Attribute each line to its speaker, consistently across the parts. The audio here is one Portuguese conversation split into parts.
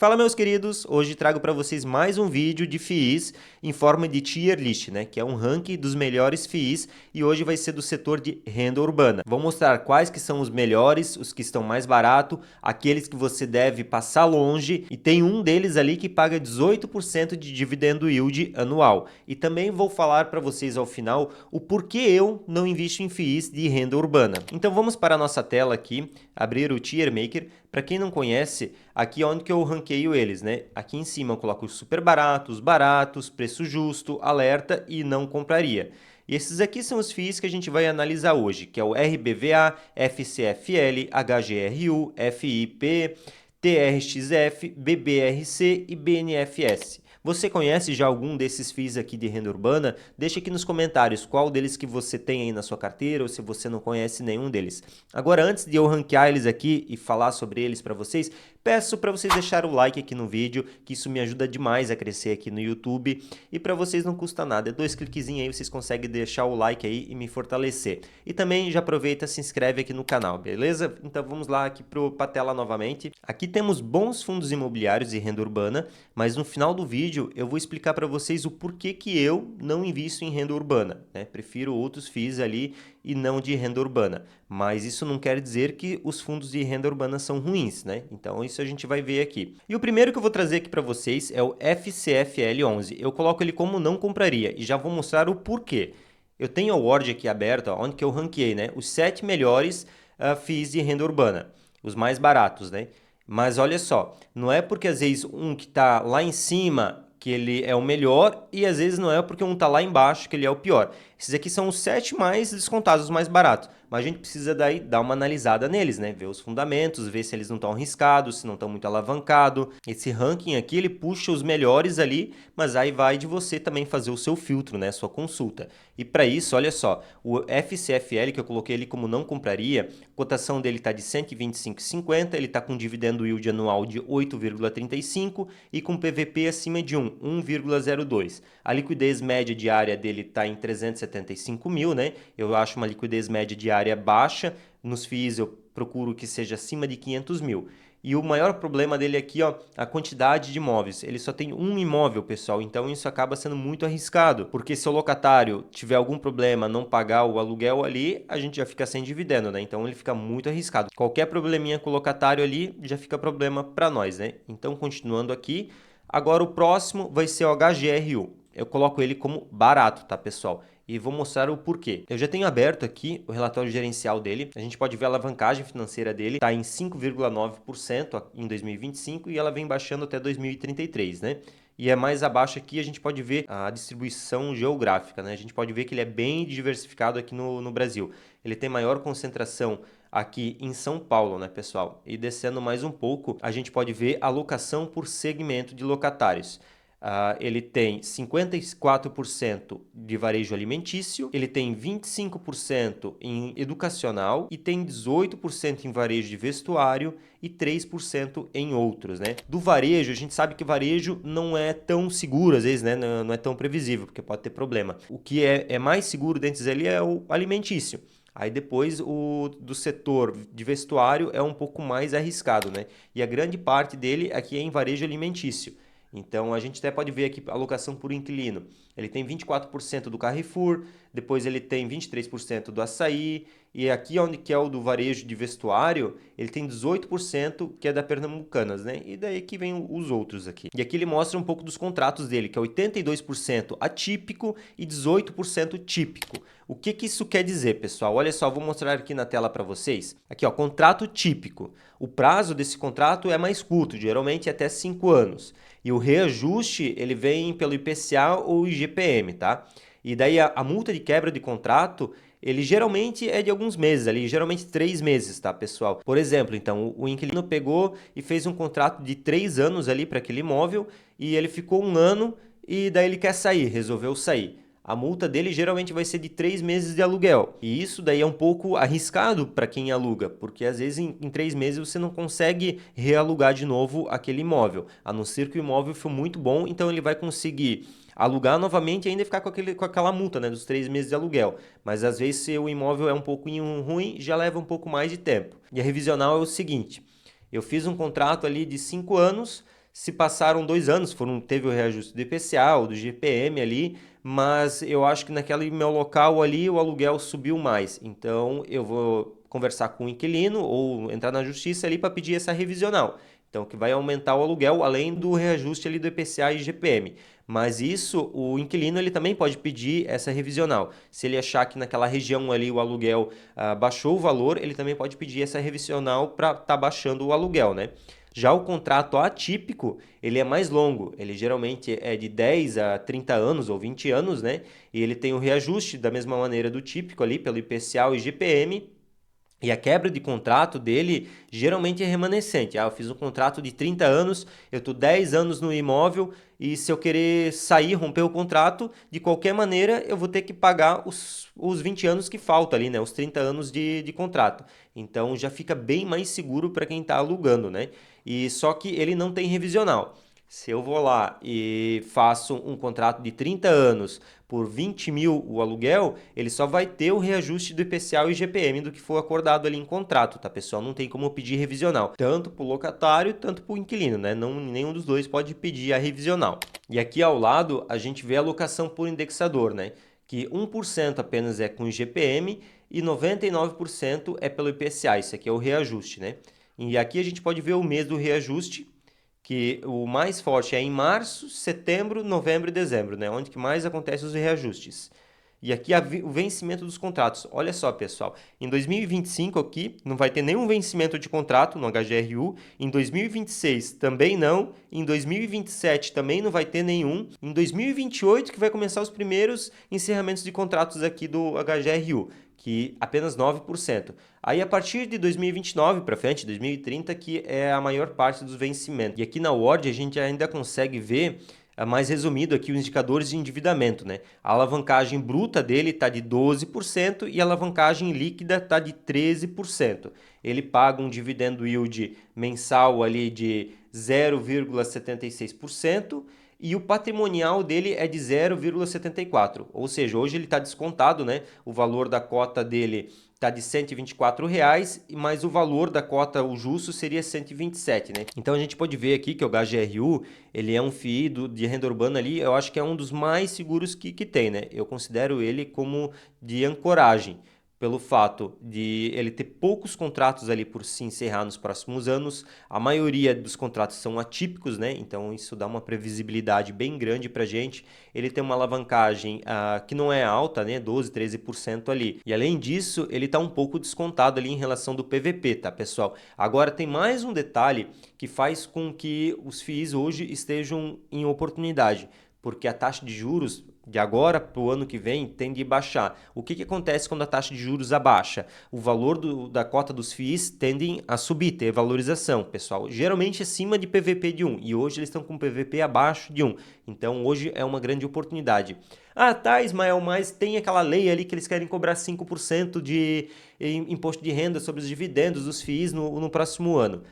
Speaker 1: Fala, meus queridos, hoje trago para vocês mais um vídeo de FIIs em forma de tier list, né, que é um ranking dos melhores FIIs, e hoje vai ser do setor de renda urbana. Vou mostrar quais que são os melhores, os que estão mais baratos, aqueles que você deve passar longe, e tem um deles ali que paga 18% de dividendo yield anual. E também vou falar para vocês ao final o porquê eu não invisto em FIIs de renda urbana. Então vamos para a nossa tela aqui, abrir o Tier Maker. Para quem não conhece, aqui é onde que eu ranqueio eles, né? Aqui em cima eu coloco os super baratos, preço justo, alerta e não compraria. E esses aqui são os FIIs que a gente vai analisar hoje, que é o RBVA, FCFL, HGRU, FIP, TRXF, BBRC e BNFS. Você conhece já algum desses FIIs aqui de renda urbana? Deixa aqui nos comentários qual deles que você tem aí na sua carteira ou se você não conhece nenhum deles. Agora, antes de eu ranquear eles aqui e falar sobre eles para vocês, peço para vocês deixarem o like aqui no vídeo, que isso me ajuda demais a crescer aqui no YouTube. E para vocês não custa nada, é 2 cliquezinhos aí, vocês conseguem deixar o like aí e me fortalecer. E também já aproveita e se inscreve aqui no canal, beleza? Então vamos lá aqui para a tela novamente. Aqui temos bons fundos imobiliários e renda urbana, mas no final do vídeo eu vou explicar para vocês o porquê que eu não invisto em renda urbana, né? Prefiro outros FIIs ali e não de renda urbana. Mas isso não quer dizer que os fundos de renda urbana são ruins, né? Então isso a gente vai ver aqui. E o primeiro que eu vou trazer aqui para vocês é o FCFL11. Eu coloco ele como não compraria e já vou mostrar o porquê. Eu tenho o Word aqui aberto, ó, onde que eu ranqueei, né? Os 7 melhores FIIs de renda urbana, os mais baratos, né? Mas olha só, não é porque às vezes um que está lá em cima que ele é o melhor e às vezes não é porque um está lá embaixo que ele é o pior. Esses aqui são os 7 mais descontados, os mais baratos. Mas a gente precisa daí dar uma analisada neles, né? Ver os fundamentos, ver se eles não estão arriscados, se não estão muito alavancados. Esse ranking aqui, ele puxa os melhores ali, mas aí vai de você também fazer o seu filtro, né? Sua consulta. E para isso, olha só, o FCFL, que eu coloquei ali como não compraria, a cotação dele está de 125,50, ele está com dividendo yield anual de 8,35 e com PVP acima de 1,02. A liquidez média diária dele está em 375 mil, né? Eu acho uma liquidez média diária baixa. Nos FIIs eu procuro que seja acima de 500 mil. E o maior problema dele aqui, ó, a quantidade de imóveis. Ele só tem um imóvel, pessoal, então isso acaba sendo muito arriscado, porque se o locatário tiver algum problema, não pagar o aluguel ali, a gente já fica sem dividendo, né? Então ele fica muito arriscado. Qualquer probleminha com o locatário ali, já fica problema para nós, né? Então, continuando aqui, agora o próximo vai ser o HGRU. Eu coloco ele como barato, tá, pessoal? E vou mostrar o porquê. Eu já tenho aberto aqui o relatório gerencial dele. A gente pode ver a alavancagem financeira dele, está em 5,9% em 2025 e ela vem baixando até 2033, né? E é mais abaixo aqui, a gente pode ver a distribuição geográfica, né? A gente pode ver que ele é bem diversificado aqui no Brasil. Ele tem maior concentração aqui em São Paulo, né, pessoal? E descendo mais um pouco, a gente pode ver a alocação por segmento de locatários. Ele tem 54% de varejo alimentício, ele tem 25% em educacional e tem 18% em varejo de vestuário e 3% em outros, né? Do varejo, a gente sabe que varejo não é tão seguro, às vezes, né? Não é tão previsível, porque pode ter problema. O que é mais seguro dentre ali é o alimentício. Aí depois o do setor de vestuário é um pouco mais arriscado, né? E a grande parte dele aqui é em varejo alimentício. Então, a gente até pode ver aqui a alocação por inquilino. Ele tem 24% do Carrefour, depois ele tem 23% do Açaí, e aqui onde que é o do varejo de vestuário, ele tem 18% que é da Pernambucanas, né? E daí que vem os outros aqui. E aqui ele mostra um pouco dos contratos dele, que é 82% atípico e 18% típico. O que que isso quer dizer, pessoal? Olha só, vou mostrar aqui na tela para vocês. Aqui, ó, contrato típico. O prazo desse contrato é mais curto, geralmente é até 5 anos. E o reajuste, ele vem pelo IPCA ou IGPM, tá? E daí a multa de quebra de contrato, ele geralmente é de alguns meses ali, geralmente 3 meses, tá, pessoal? Por exemplo, então, o inquilino pegou e fez um contrato de 3 anos ali para aquele imóvel e ele ficou 1 ano e daí ele quer sair, resolveu sair. A multa dele geralmente vai ser de 3 meses de aluguel. E isso daí é um pouco arriscado para quem aluga, porque às vezes em 3 meses você não consegue realugar de novo aquele imóvel, a não ser que o imóvel for muito bom, então ele vai conseguir alugar novamente e ainda ficar com aquela multa, né, dos 3 meses de aluguel. Mas às vezes se o imóvel é um pouquinho ruim, já leva um pouco mais de tempo. E a revisional é o seguinte, eu fiz um contrato ali de 5 anos, se passaram 2 anos, teve o reajuste do IPCA, ou do GPM ali, mas eu acho que naquele meu local ali o aluguel subiu mais. Então eu vou conversar com o inquilino ou entrar na justiça ali para pedir essa revisional. Então, que vai aumentar o aluguel além do reajuste ali do IPCA e GPM. Mas isso, o inquilino ele também pode pedir essa revisional. Se ele achar que naquela região ali o aluguel baixou o valor, ele também pode pedir essa revisional para estar baixando o aluguel, né? Já o contrato atípico, ele é mais longo, ele geralmente é de 10 a 30 anos ou 20 anos, né? E ele tem o reajuste da mesma maneira do típico ali, pelo IPCA e GPM, e a quebra de contrato dele geralmente é remanescente. Eu fiz um contrato de 30 anos, eu estou 10 anos no imóvel e se eu querer sair, romper o contrato, de qualquer maneira eu vou ter que pagar os 20 anos que faltam ali, né? Os 30 anos de contrato. Então já fica bem mais seguro para quem está alugando, né? E só que ele não tem revisional. Se eu vou lá e faço um contrato de 30 anos por 20 mil o aluguel, ele só vai ter o reajuste do IPCA e IGPM do que for acordado ali em contrato, tá, pessoal? Não tem como pedir revisional, tanto para o locatário, tanto para o inquilino, né? Não, nenhum dos dois pode pedir a revisional. E aqui ao lado a gente vê a locação por indexador, né? Que 1% apenas é com IGPM e 99% é pelo IPCA, isso aqui é o reajuste, né? E aqui a gente pode ver o mês do reajuste, que o mais forte é em março, setembro, novembro e dezembro, né? Onde que mais acontecem os reajustes. E aqui o vencimento dos contratos. Olha só, pessoal, em 2025 aqui não vai ter nenhum vencimento de contrato no HGRU, em 2026 também não, em 2027 também não vai ter nenhum, em 2028 que vai começar os primeiros encerramentos de contratos aqui do HGRU, que apenas 9%. Aí a partir de 2029 para frente, 2030, que é a maior parte dos vencimentos. E aqui na Word a gente ainda consegue ver mais resumido aqui os indicadores de endividamento, né? A alavancagem bruta dele está de 12% e a alavancagem líquida está de 13%. Ele paga um dividendo yield mensal ali de 0,76% e o patrimonial dele é de 0,74, ou seja, hoje ele está descontado, né? O valor da cota dele está de R$ 124, mas o valor da cota, o justo, seria 127, né? Então a gente pode ver aqui que o HGRU, ele é um FII de renda urbana ali, eu acho que é um dos mais seguros que tem, né? Eu considero ele como de ancoragem, pelo fato de ele ter poucos contratos ali por se encerrar nos próximos anos. A maioria dos contratos são atípicos, né? Então isso dá uma previsibilidade bem grande para a gente. Ele tem uma alavancagem que não é alta, né? 12, 13% ali. E além disso, ele está um pouco descontado ali em relação do PVP, tá, pessoal? Agora tem mais um detalhe que faz com que os FIIs hoje estejam em oportunidade, porque a taxa de juros de agora para o ano que vem tende a baixar. O que acontece quando a taxa de juros abaixa? O valor da cota dos FIIs tendem a subir, ter valorização, pessoal. Geralmente acima de PVP de 1, e hoje eles estão com PVP abaixo de 1. Então hoje é uma grande oportunidade. Ah, tá, Ismael, mas tem aquela lei ali que eles querem cobrar 5% de imposto de renda sobre os dividendos dos FIIs no próximo ano.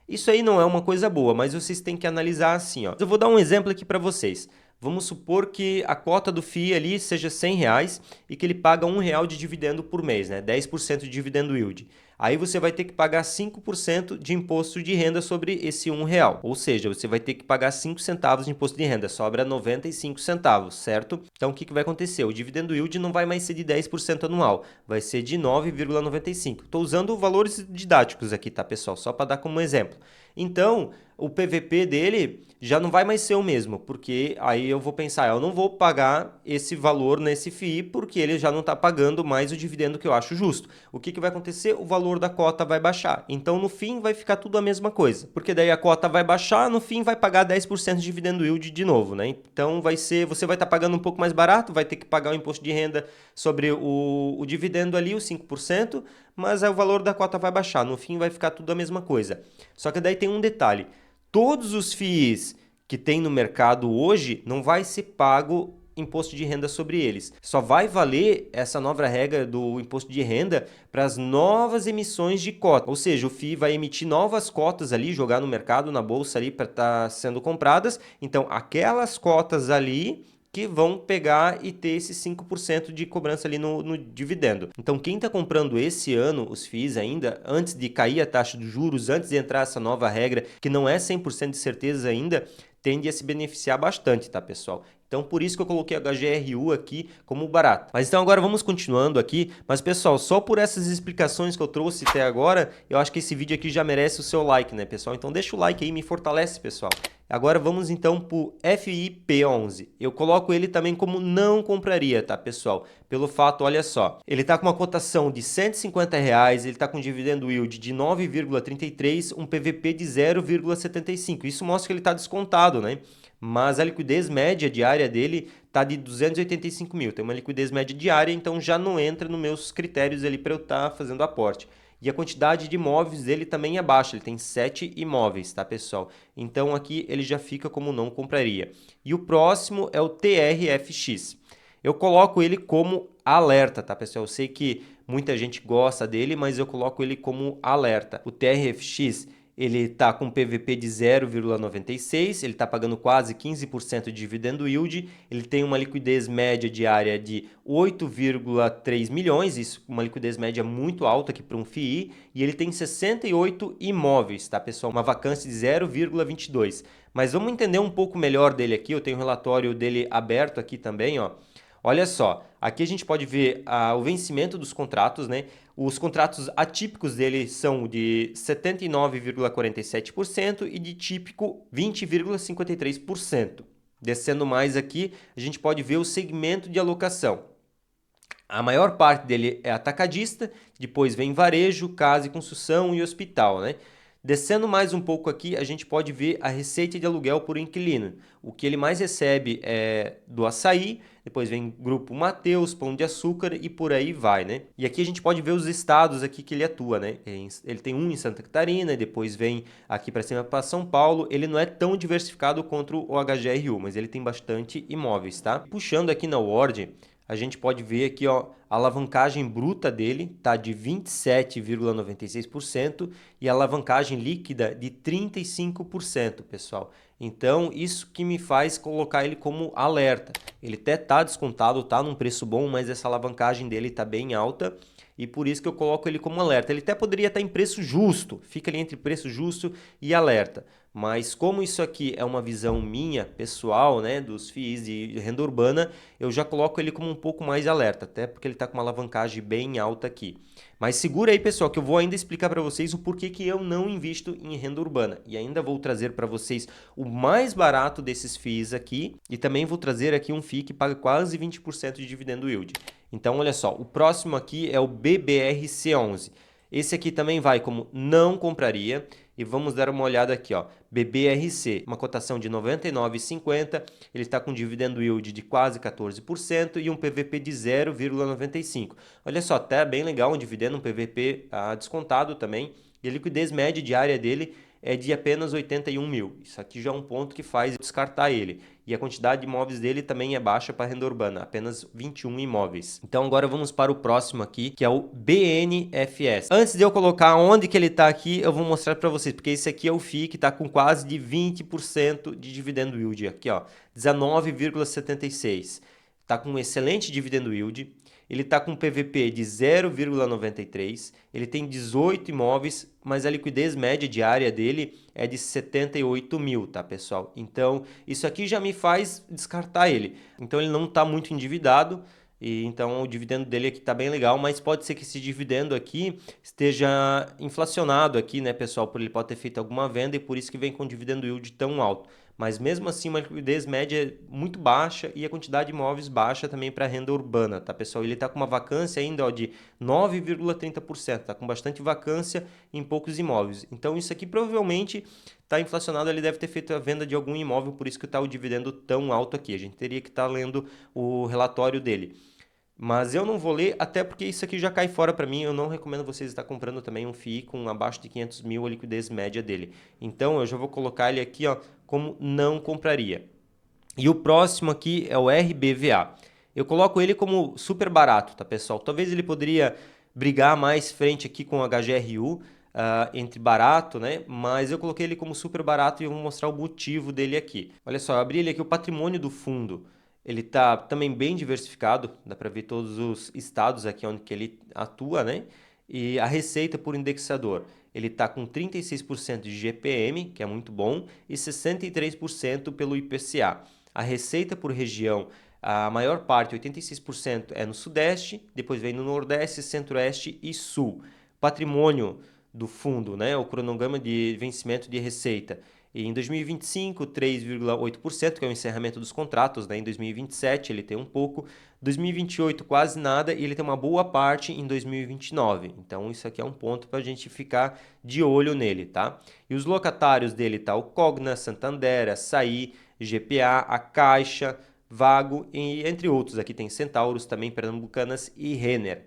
Speaker 1: Isso aí não é uma coisa boa, mas vocês têm que analisar assim, ó. Eu vou dar um exemplo aqui para vocês. Vamos supor que a cota do FII ali seja R$100 e que ele paga R$1 de dividendo por mês, né? 10% de dividendo yield. Aí você vai ter que pagar 5% de imposto de renda sobre esse R$1. Ou seja, você vai ter que pagar 5 centavos de imposto de renda, sobra 95 centavos, certo? Então o que vai acontecer? O dividendo yield não vai mais ser de 10% anual, vai ser de 9,95. Estou usando valores didáticos aqui, tá, pessoal? Só para dar como exemplo. Então, o PVP dele já não vai mais ser o mesmo, porque aí eu vou pensar, eu não vou pagar esse valor nesse FII, porque ele já não está pagando mais o dividendo que eu acho justo. O que vai acontecer? O valor da cota vai baixar. Então, no fim, vai ficar tudo a mesma coisa, porque daí a cota vai baixar, no fim vai pagar 10% de dividendo yield de novo, né? Então, você vai estar pagando um pouco mais barato, vai ter que pagar o imposto de renda sobre o dividendo ali, os 5%, mas aí o valor da cota vai baixar. No fim, vai ficar tudo a mesma coisa. Só que daí tem um detalhe. Todos os FIIs que tem no mercado hoje não vai ser pago imposto de renda sobre eles. Só vai valer essa nova regra do imposto de renda para as novas emissões de cota. Ou seja, o FII vai emitir novas cotas ali, jogar no mercado, na bolsa ali para estar sendo compradas. Então, aquelas cotas ali que vão pegar e ter esses 5% de cobrança ali no dividendo. Então, quem está comprando esse ano os FIIs ainda, antes de cair a taxa de juros, antes de entrar essa nova regra, que não é 100% de certeza ainda, tende a se beneficiar bastante, tá, pessoal? Então, por isso que eu coloquei a HGRU aqui como barato. Mas então agora vamos continuando aqui. Mas, pessoal, só por essas explicações que eu trouxe até agora, eu acho que esse vídeo aqui já merece o seu like, né, pessoal? Então deixa o like aí, me fortalece, pessoal. Agora vamos então para o FIP11. Eu coloco ele também como não compraria, tá, pessoal? Pelo fato, olha só, ele está com uma cotação de R$150, ele está com dividendo yield de 9,33, um PVP de 0,75. Isso mostra que ele está descontado, né? Mas a liquidez média diária dele está de 285 mil. Tem uma liquidez média diária, então já não entra nos meus critérios ali para eu estar fazendo aporte. E a quantidade de imóveis dele também é baixa, ele tem 7 imóveis, tá, pessoal? Então aqui ele já fica como não compraria. E o próximo é o TRFX. Eu coloco ele como alerta, tá, pessoal? Eu sei que muita gente gosta dele, mas eu coloco ele como alerta. O TRFX, ele está com PVP de 0,96, ele está pagando quase 15% de dividendo yield, ele tem uma liquidez média diária de 8,3 milhões, isso uma liquidez média muito alta aqui para um FII, e ele tem 68 imóveis, tá, pessoal? Uma vacância de 0,22. Mas vamos entender um pouco melhor dele aqui, eu tenho o relatório dele aberto aqui também, ó. Olha só, aqui a gente pode ver o vencimento dos contratos, né? Os contratos atípicos dele são de 79,47% e de típico 20,53%. Descendo mais aqui, a gente pode ver o segmento de alocação. A maior parte dele é atacadista, depois vem varejo, casa e construção e hospital, né? Descendo mais um pouco aqui, a gente pode ver a receita de aluguel por inquilino. O que ele mais recebe é do Açaí, depois vem Grupo Mateus, Pão de Açúcar e por aí vai, né? E aqui a gente pode ver os estados aqui que ele atua, né? Ele tem um em Santa Catarina, depois vem aqui para cima para São Paulo. Ele não é tão diversificado quanto o HGRU, mas ele tem bastante imóveis, tá? Puxando aqui na Word, a gente pode ver aqui, ó, a alavancagem bruta dele tá de 27,96% e a alavancagem líquida de 35%, pessoal. Então, isso que me faz colocar ele como alerta. Ele até tá descontado, tá num preço bom, mas essa alavancagem dele tá bem alta e por isso que eu coloco ele como alerta. Ele até poderia estar em preço justo, fica ali entre preço justo e alerta. Mas como isso aqui é uma visão minha, pessoal, né, dos FIIs de renda urbana, eu já coloco ele como um pouco mais alerta, até porque ele está com uma alavancagem bem alta aqui. Mas segura aí, pessoal, que eu vou ainda explicar para vocês o porquê que eu não invisto em renda urbana. E ainda vou trazer para vocês o mais barato desses FIIs aqui e também vou trazer aqui um FII que paga quase 20% de dividendo yield. Então, olha só, o próximo aqui é o BBRC11. Esse aqui também vai como não compraria. E vamos dar uma olhada aqui, ó. BBRC, uma cotação de 99,50, ele está com dividendo yield de quase 14% e um PVP de 0,95. Olha só, até bem legal um dividendo, um PVP descontado também. E a liquidez média diária dele é de apenas 81 mil. Isso aqui já é um ponto que faz descartar ele. E a quantidade de imóveis dele também é baixa para renda urbana, apenas 21 imóveis. Então agora vamos para o próximo aqui, que é o BNFS. Antes de eu colocar onde que ele está aqui, eu vou mostrar para vocês, porque esse aqui é o FII que está com quase de 20% de dividendo yield. Aqui, ó, 19,76. Está com um excelente dividendo yield. Ele está com um PVP de 0,93, ele tem 18 imóveis, mas a liquidez média diária dele é de 78 mil, tá, pessoal? Então, isso aqui já me faz descartar ele. Então, ele não está muito endividado, e então o dividendo dele aqui está bem legal, mas pode ser que esse dividendo aqui esteja inflacionado aqui, né, pessoal? Por ele pode ter feito alguma venda e por isso que vem com dividendo yield tão alto. Mas mesmo assim, uma liquidez média muito baixa e a quantidade de imóveis baixa também para renda urbana, tá, pessoal? Ele está com uma vacância ainda, ó, de 9,30%, está com bastante vacância em poucos imóveis. Então, isso aqui provavelmente está inflacionado, ele deve ter feito a venda de algum imóvel, por isso que está o dividendo tão alto aqui. A gente teria que estar lendo o relatório dele. Mas eu não vou ler, até porque isso aqui já cai fora para mim. Eu não recomendo vocês estar comprando também um FII com abaixo de 500 mil a liquidez média dele. Então eu já vou colocar ele aqui, ó, como não compraria. E o próximo aqui é o RBVA. Eu coloco ele como super barato, tá, pessoal? Talvez ele poderia brigar mais frente aqui com o HGRU, entre barato, né? Mas eu coloquei ele como super barato e eu vou mostrar o motivo dele aqui. Olha só, eu abri ele aqui, o patrimônio do fundo. Ele está também bem diversificado, dá para ver todos os estados aqui onde que ele atua, né? E a receita por indexador, ele está com 36% de GPM, que é muito bom, e 63% pelo IPCA. A receita por região, a maior parte, 86%, é no Sudeste, depois vem no Nordeste, Centro-Oeste e Sul. Patrimônio do fundo, né? O cronograma de vencimento de receita. E em 2025, 3,8%, que é o encerramento dos contratos, né? Em 2027 ele tem um pouco, 2028 quase nada e ele tem uma boa parte em 2029. Então isso aqui é um ponto para a gente ficar de olho nele, tá? E os locatários dele tá o Cogna, Santander, Açaí, GPA, a Caixa, Vago e entre outros. Aqui tem Centauros também, Pernambucanas e Renner.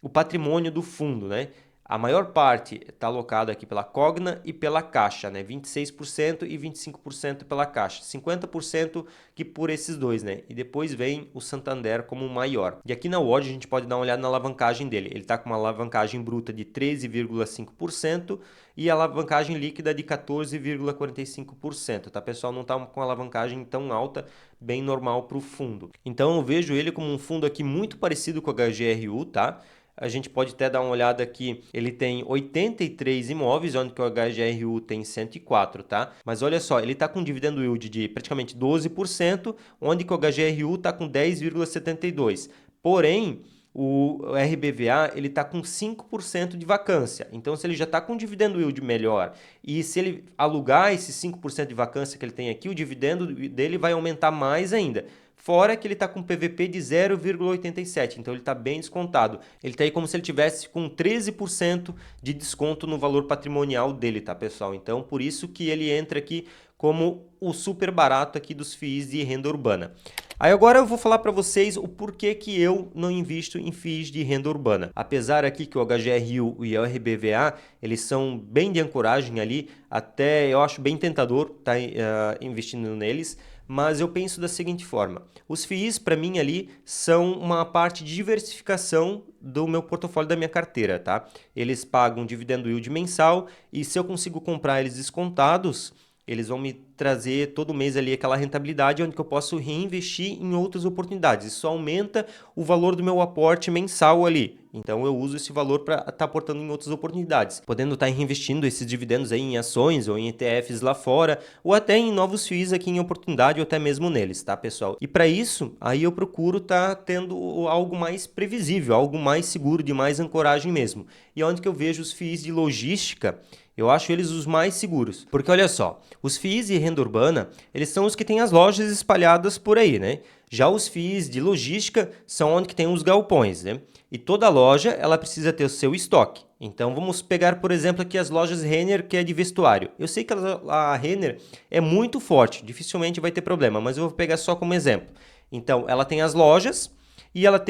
Speaker 1: O patrimônio do fundo, né? A maior parte está alocada aqui pela Cogna e pela Caixa, né? 26% e 25% pela Caixa, 50% que por esses dois, né? E depois vem o Santander como o maior. E aqui na Watch a gente pode dar uma olhada na alavancagem dele. Ele está com uma alavancagem bruta de 13,5% e a alavancagem líquida de 14,45%, tá, pessoal? Não está com alavancagem tão alta, bem normal para o fundo. Então eu vejo ele como um fundo aqui muito parecido com o HGRU, tá? A gente pode até dar uma olhada aqui, ele tem 83 imóveis, onde que o HGRU tem 104, tá? Mas olha só, ele está com um dividendo yield de praticamente 12%, onde que o HGRU está com 10,72%. Porém, o RBVA ele está com 5% de vacância. Então, se ele já está com um dividendo yield melhor e se ele alugar esses 5% de vacância que ele tem aqui, o dividendo dele vai aumentar mais ainda. Fora que ele está com PVP de 0,87, então ele está bem descontado. Ele está aí como se ele tivesse com 13% de desconto no valor patrimonial dele, tá, pessoal? Então, por isso que ele entra aqui como o super barato aqui dos FIIs de renda urbana. Aí agora eu vou falar para vocês o porquê que eu não invisto em FIIs de renda urbana. Apesar aqui que o HGRU e o RBVA, eles são bem de ancoragem ali, até eu acho bem tentador estar investindo neles, mas eu penso da seguinte forma: os FIIs para mim ali são uma parte de diversificação do meu portfólio, da minha carteira, tá? Eles pagam dividendo yield mensal e se eu consigo comprar eles descontados, eles vão me trazer todo mês ali aquela rentabilidade onde que eu posso reinvestir em outras oportunidades. Isso aumenta o valor do meu aporte mensal ali. Então eu uso esse valor para estar aportando em outras oportunidades, podendo estar reinvestindo esses dividendos aí em ações ou em ETFs lá fora, ou até em novos FIIs aqui em oportunidade ou até mesmo neles, tá, pessoal? E para isso, aí eu procuro estar tendo algo mais previsível, algo mais seguro, de mais ancoragem mesmo. E onde que eu vejo os FIIs de logística, eu acho eles os mais seguros. Porque olha só, os FIIs de renda urbana, eles são os que têm as lojas espalhadas por aí, né? Já os FIIs de logística são onde que tem os galpões, né? E toda loja, ela precisa ter o seu estoque. Então, vamos pegar, por exemplo, aqui as lojas Renner, que é de vestuário. Eu sei que a Renner é muito forte, dificilmente vai ter problema, mas eu vou pegar só como exemplo. Então, ela tem as lojas e ela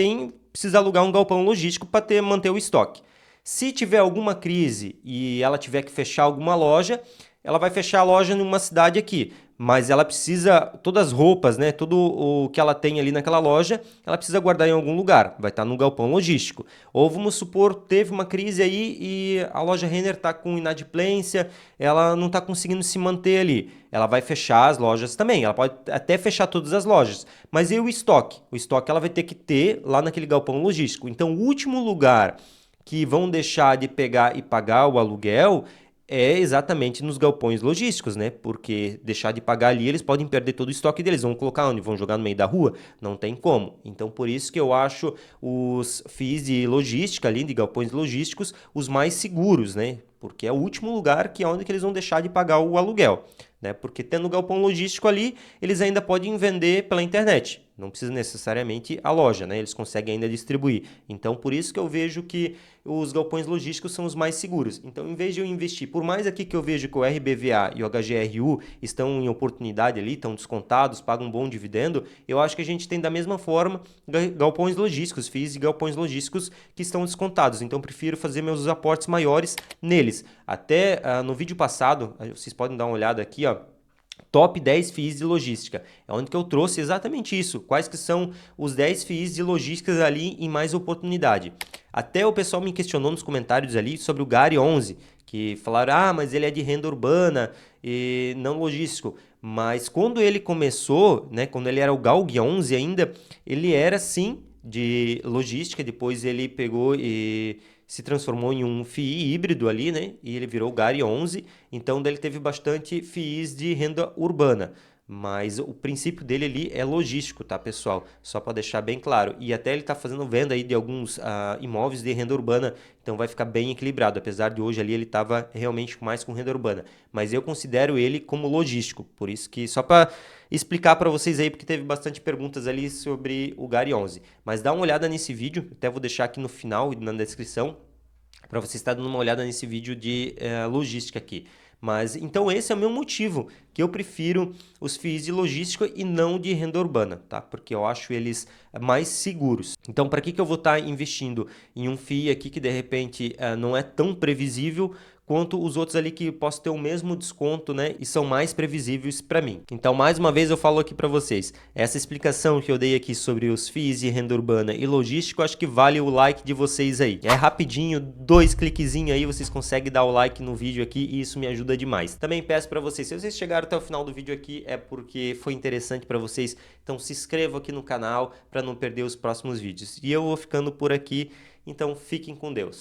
Speaker 1: precisa alugar um galpão logístico para manter o estoque. Se tiver alguma crise e ela tiver que fechar alguma loja, ela vai fechar a loja numa cidade aqui, mas ela precisa, todas as roupas, né, tudo o que ela tem ali naquela loja, ela precisa guardar em algum lugar, vai estar no galpão logístico. Ou vamos supor, teve uma crise aí e a loja Renner está com inadimplência, ela não está conseguindo se manter ali. Ela vai fechar as lojas também, ela pode até fechar todas as lojas, mas e o estoque? O estoque ela vai ter que ter lá naquele galpão logístico. Então, o último lugar que vão deixar de pegar e pagar o aluguel é exatamente nos galpões logísticos, né? Porque deixar de pagar ali, eles podem perder todo o estoque deles. Vão colocar onde? Vão jogar no meio da rua? Não tem como. Então, por isso que eu acho os FIIs de logística ali, de galpões logísticos, os mais seguros, né? Porque é o último lugar que é onde que eles vão deixar de pagar o aluguel, né? Porque tendo o galpão logístico ali, eles ainda podem vender pela internet. Não precisa necessariamente a loja, né? Eles conseguem ainda distribuir. Então, por isso que eu vejo que os galpões logísticos são os mais seguros. Então, em vez de eu investir, por mais aqui que eu vejo que o RBVA e o HGRU estão em oportunidade ali, estão descontados, pagam um bom dividendo, eu acho que a gente tem da mesma forma galpões logísticos, FIIs e galpões logísticos que estão descontados. Então, eu prefiro fazer meus aportes maiores neles. Até no vídeo passado, vocês podem dar uma olhada aqui, ó. Top 10 FIIs de logística. É onde que eu trouxe exatamente isso. Quais que são os 10 FIIs de logística ali em mais oportunidade. Até o pessoal me questionou nos comentários ali sobre o GARI 11, que falaram, mas ele é de renda urbana e não logístico. mas quando ele começou, né, quando ele era o Galg 11 ainda, ele era sim de logística, depois ele pegou e se transformou em um FII híbrido ali, né, e ele virou o Gari 11, então daí ele teve bastante FIIs de renda urbana. Mas o princípio dele ali é logístico, tá, pessoal? Só para deixar bem claro. E até ele está fazendo venda aí de alguns imóveis de renda urbana, então vai ficar bem equilibrado. Apesar de hoje ali ele estava realmente mais com renda urbana. Mas eu considero ele como logístico. Por isso que, só para explicar para vocês aí, porque teve bastante perguntas ali sobre o Gari 11. Mas dá uma olhada nesse vídeo, até vou deixar aqui no final e na descrição, para você estar dando uma olhada nesse vídeo de logística aqui. Mas então esse é o meu motivo, que eu prefiro os FIIs de logística e não de renda urbana, tá? Porque eu acho eles mais seguros. Então, para que eu vou estar investindo em um FII aqui que de repente não é tão previsível quanto os outros ali que posso ter o mesmo desconto, né? E são mais previsíveis para mim. Então, mais uma vez eu falo aqui para vocês, essa explicação que eu dei aqui sobre os FIIs de renda urbana e logístico, acho que vale o like de vocês aí. É rapidinho, 2 cliquezinhos aí, vocês conseguem dar o like no vídeo aqui e isso me ajuda demais. Também peço para vocês, se vocês chegaram até o final do vídeo aqui, é porque foi interessante para vocês, então se inscrevam aqui no canal para não perder os próximos vídeos. E eu vou ficando por aqui, então fiquem com Deus.